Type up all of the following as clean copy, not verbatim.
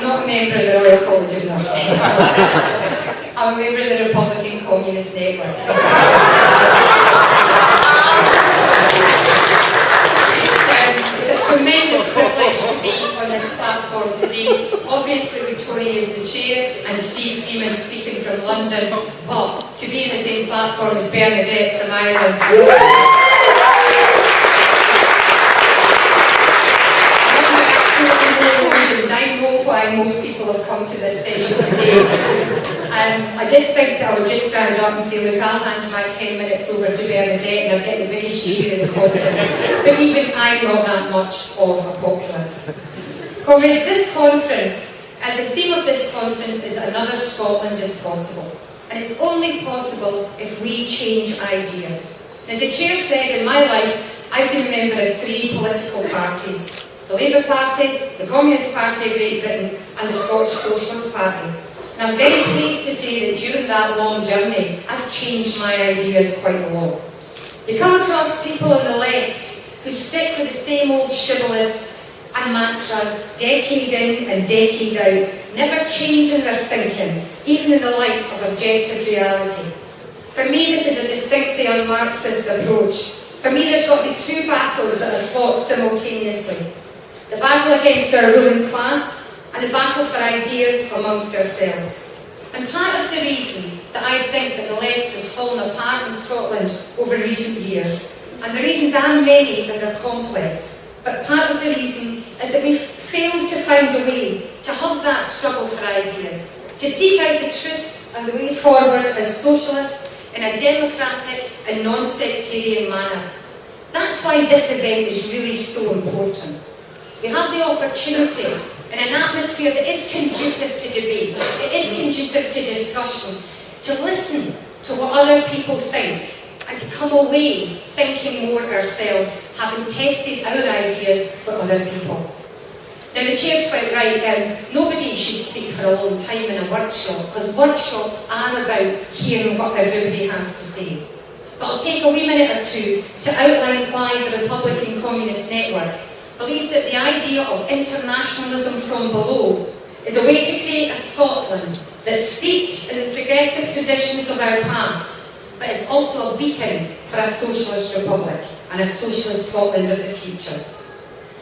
I'm not a member of the Royal College of Nursing. I'm a member of the Republican Communist Network. It's a tremendous privilege to be on this platform today. Obviously Victoria is the chair and Steve Freeman speaking from London, but to be in the same platform as Bernadette from Ireland. I know why most people have come to this session today. I did think that I would just stand up and say, look, I'll hand my 10 minutes over to Bernadette and I'll get the British cheer of the conference. But even I'm not that much of a populist. Comrades, this conference, and the theme of this conference is another Scotland is possible. And it's only possible if we change ideas. And as the chair said, in my life, I've been a member of 3 political parties. The Labour Party, the Communist Party of Great Britain and the Scottish Socialist Party. And I'm very pleased to say that during that long journey, I've changed my ideas quite a lot. You come across people on the left who stick with the same old shibboleths and mantras, decade in and decade out, never changing their thinking, even in the light of objective reality. For me, this is a distinctly un-Marxist approach. For me, there's got to be 2 battles that are fought simultaneously. The battle against our ruling class and the battle for ideas amongst ourselves. And part of the reason that I think that the left has fallen apart in Scotland over recent years, and the reasons are many and they're complex, but part of the reason is that we've failed to find a way to have that struggle for ideas, to seek out the truth and the way forward as socialists in a democratic and non-sectarian manner. That's why this event is really so important. We have the opportunity in an atmosphere that is conducive to debate, it is conducive to discussion, to listen to what other people think and to come away thinking more ourselves, having tested our ideas with other people. Now the chair's quite right, nobody should speak for a long time in a workshop, because workshops are about hearing what everybody has to say. But I'll take a wee minute or 2 to outline why the Republican Communist Network believes that the idea of internationalism from below is a way to create a Scotland that's steeped in the progressive traditions of our past, but is also a beacon for a socialist republic and a socialist Scotland of the future.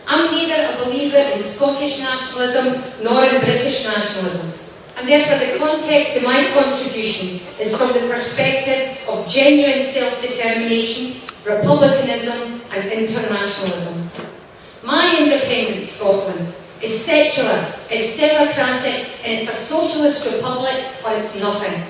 I'm neither a believer in Scottish nationalism nor in British nationalism, and therefore the context of my contribution is from the perspective of genuine self-determination, republicanism and internationalism. My independent Scotland is secular, it's democratic, and it's a socialist republic, or it's nothing.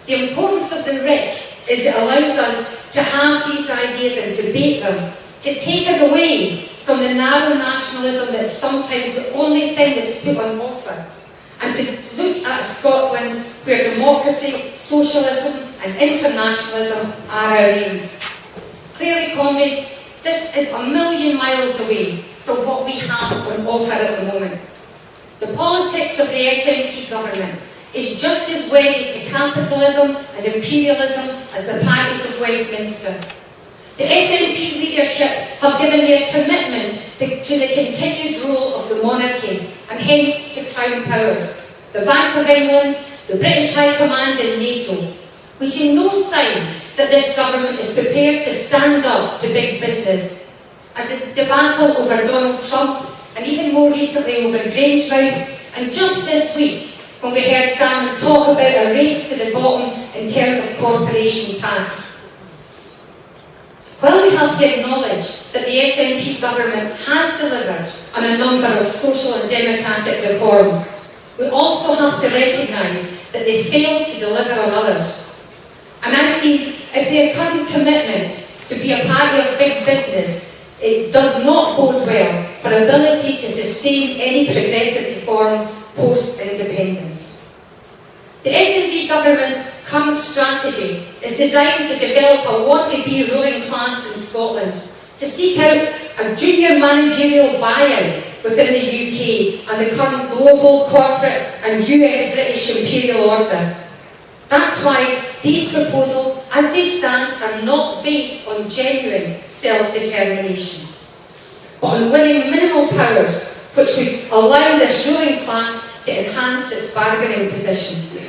The importance of the RIC is it allows us to have these ideas and debate them, to take us away from the narrow nationalism that's sometimes the only thing that's put on offer, and to look at a Scotland where democracy, socialism and internationalism are our aims. Clearly, comrades, this is a million miles away from what we have on offer at the moment. The politics of the SNP government is just as wedded to capitalism and imperialism as the parties of Westminster. The SNP leadership have given their commitment to the continued rule of the monarchy and hence to Crown powers, the Bank of England, the British High Command and NATO. We see no sign that this government is prepared to stand up to big business. As a debacle over Donald Trump and even more recently over Grangemouth, and just this week when we heard Sam talk about a race to the bottom in terms of corporation tax. While we have to acknowledge that the SNP government has delivered on a number of social and democratic reforms, we also have to recognise that they failed to deliver on others. And I see if their current commitment to be a party of big business, it does not bode well for ability to sustain any progressive reforms post-independence. The SNP government's current strategy is designed to develop a want-to-be ruling class in Scotland, to seek out a junior managerial buyout within the UK and the current global, corporate and US-British imperial order. That's why these proposals, as they stand, are not based on genuine self-determination, but on winning minimal powers which would allow this ruling class to enhance its bargaining position.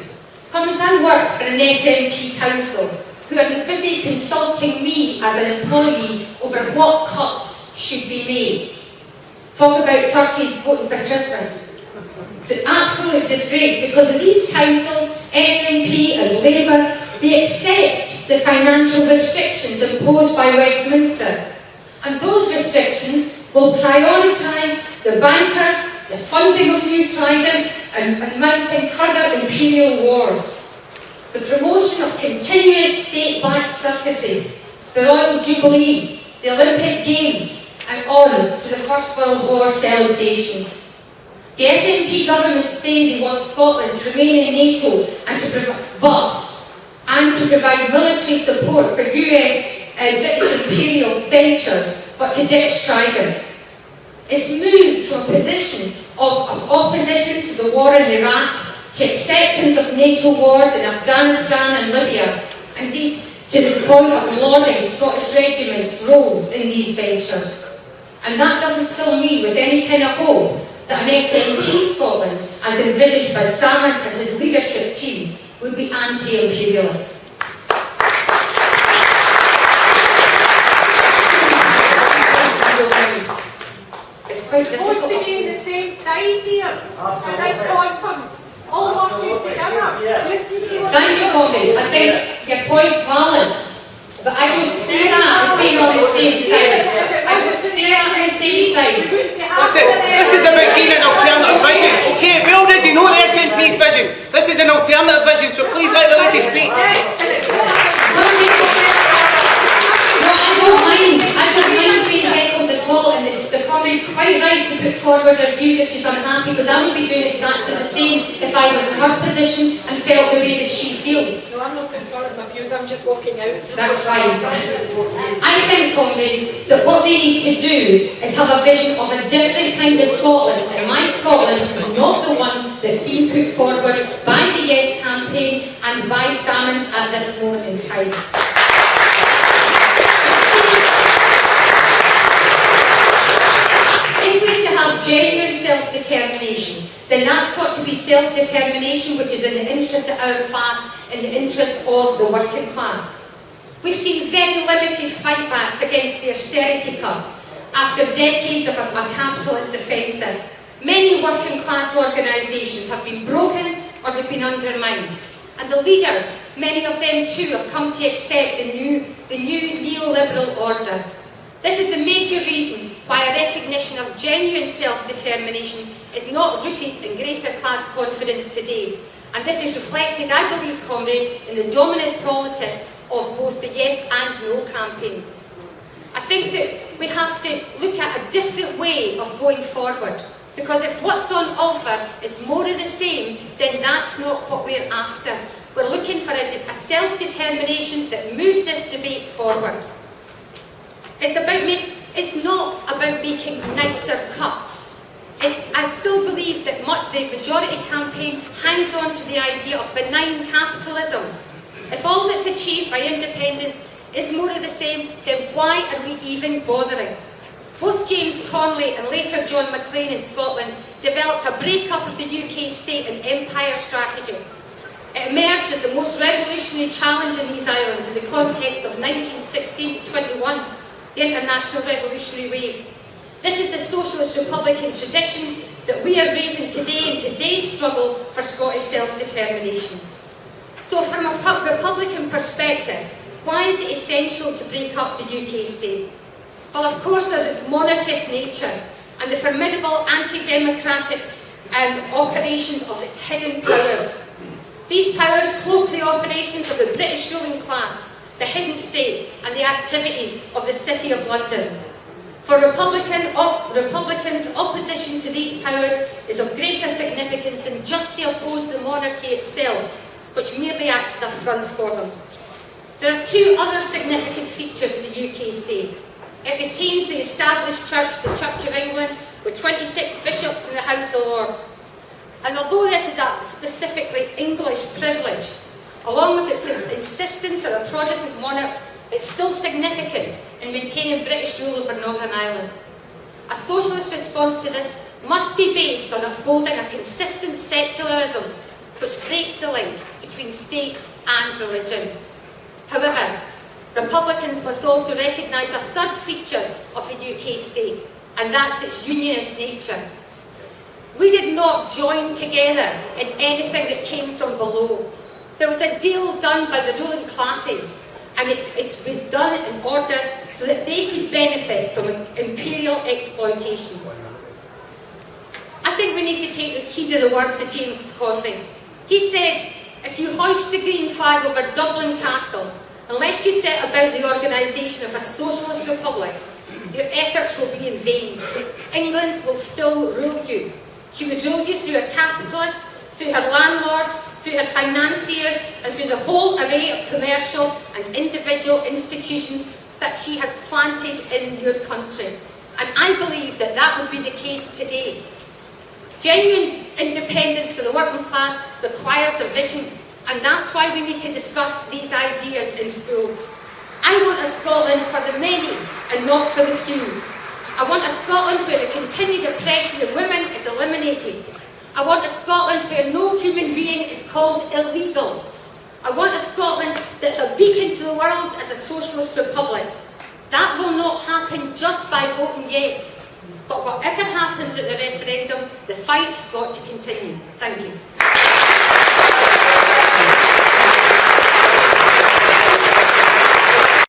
Comrades, I work for an SNP council who are busy consulting me as an employee over what cuts should be made. Talk about turkeys voting for Christmas. It's an absolute disgrace because of these councils, SNP and Labour, they accept the financial restrictions imposed by Westminster. And those restrictions will prioritise the bankers, the funding of New Trident and mounting further imperial wars. The promotion of continuous state-backed circuses, the Royal Jubilee, the Olympic Games and on to the First World War celebrations. The SNP government say they want Scotland to remain in NATO and to provide military support for US British imperial ventures, but to ditch Trident. It's moved from a position of opposition to the war in Iraq to acceptance of NATO wars in Afghanistan and Libya, indeed to the point of lauding Scottish regiments' roles in these ventures. And that doesn't fill me with any kind of hope that an SNP Scotland, as envisaged by Salmond and his leadership team, would be anti-imperialist. It's quite difficult. Supposed to be on the same side here, at this conference, all working together. Listen to what Thank you, comrades. I think your point's valid, but I don't see that as being on the same side. I don't see that on the same side. Listen, this is about giving an alternative vision. Okay, we already know the SNP's vision. This is an alternative vision, so please let the lady speak. No, I don't mind being heckled at all, and the comrade's quite right to put forward her views if she's unhappy, because I would be doing exactly the same if I was in her position and felt the way that she feels. No, I'm not putting forward my views, I'm just walking out. That's fine. I think, comrades, that what we need to do is have a vision of a different kind of Scotland, and my Scotland is not the one that's being put forward by the Yes campaign and by Salmond at this moment in time. If we're to have genuine self-determination, then that's got to be self-determination which is in the interest of our class, in the interest of the working class. We've seen very limited fightbacks against the austerity cuts after decades of a capitalist offensive. Many working class organisations have been broken or they've been undermined. And the leaders, many of them too, have come to accept the new neoliberal order. This is the major reason why a recognition of genuine self-determination is not rooted in greater class confidence today. And this is reflected, I believe, comrade, in the dominant politics of both the Yes and No campaigns. I think that we have to look at a different way of going forward. Because if what's on offer is more of the same, then that's not what we're after. We're looking for a self-determination that moves this debate forward. It's not about making nicer cuts. I still believe that the majority campaign hangs on to the idea of benign capitalism. If all that's achieved by independence is more of the same, then why are we even bothering? Both James Connolly and later John Maclean in Scotland developed a break-up of the UK state and empire strategy. It emerged as the most revolutionary challenge in these islands in the context of 1916-21, the International Revolutionary Wave. This is the socialist republican tradition that we are raising today in today's struggle for Scottish self-determination. So from a Republican perspective, why is it essential to break up the UK state? Well, of course, there's its monarchist nature and the formidable anti-democratic operations of its hidden powers. These powers cloak the operations of the British ruling class, the hidden state, and the activities of the City of London. For Republicans, opposition to these powers is of greater significance than just to oppose the monarchy itself, which merely acts as a front for them. There are two other significant features of the UK state. It retains the established church, the Church of England, with 26 bishops in the House of Lords. And although this is a specifically English privilege, along with its insistence on a Protestant monarch, it's still significant in maintaining British rule over Northern Ireland. A socialist response to this must be based on upholding a consistent secularism which breaks the link between state and religion. However, Republicans must also recognise a third feature of the UK state, and that's its unionist nature. We did not join together in anything that came from below. There was a deal done by the ruling classes, and it was done in order so that they could benefit from imperial exploitation. I think we need to take heed of the words of James Conley. He said, if you hoist the green flag over Dublin Castle, unless you set about the organisation of a socialist republic, your efforts will be in vain. England will still rule you. She would rule you through her capitalists, through her landlords, through her financiers, and through the whole array of commercial and individual institutions that she has planted in your country. And I believe that that will be the case today. Genuine independence for the working class requires a vision, and that's why we need to discuss these ideas in full. I want a Scotland for the many and not for the few. I want a Scotland where the continued oppression of women is eliminated. I want a Scotland where no human being is called illegal. I want a Scotland that's a beacon to the world as a socialist republic. That will not happen just by voting yes. But whatever happens at the referendum, the fight's got to continue. Thank you.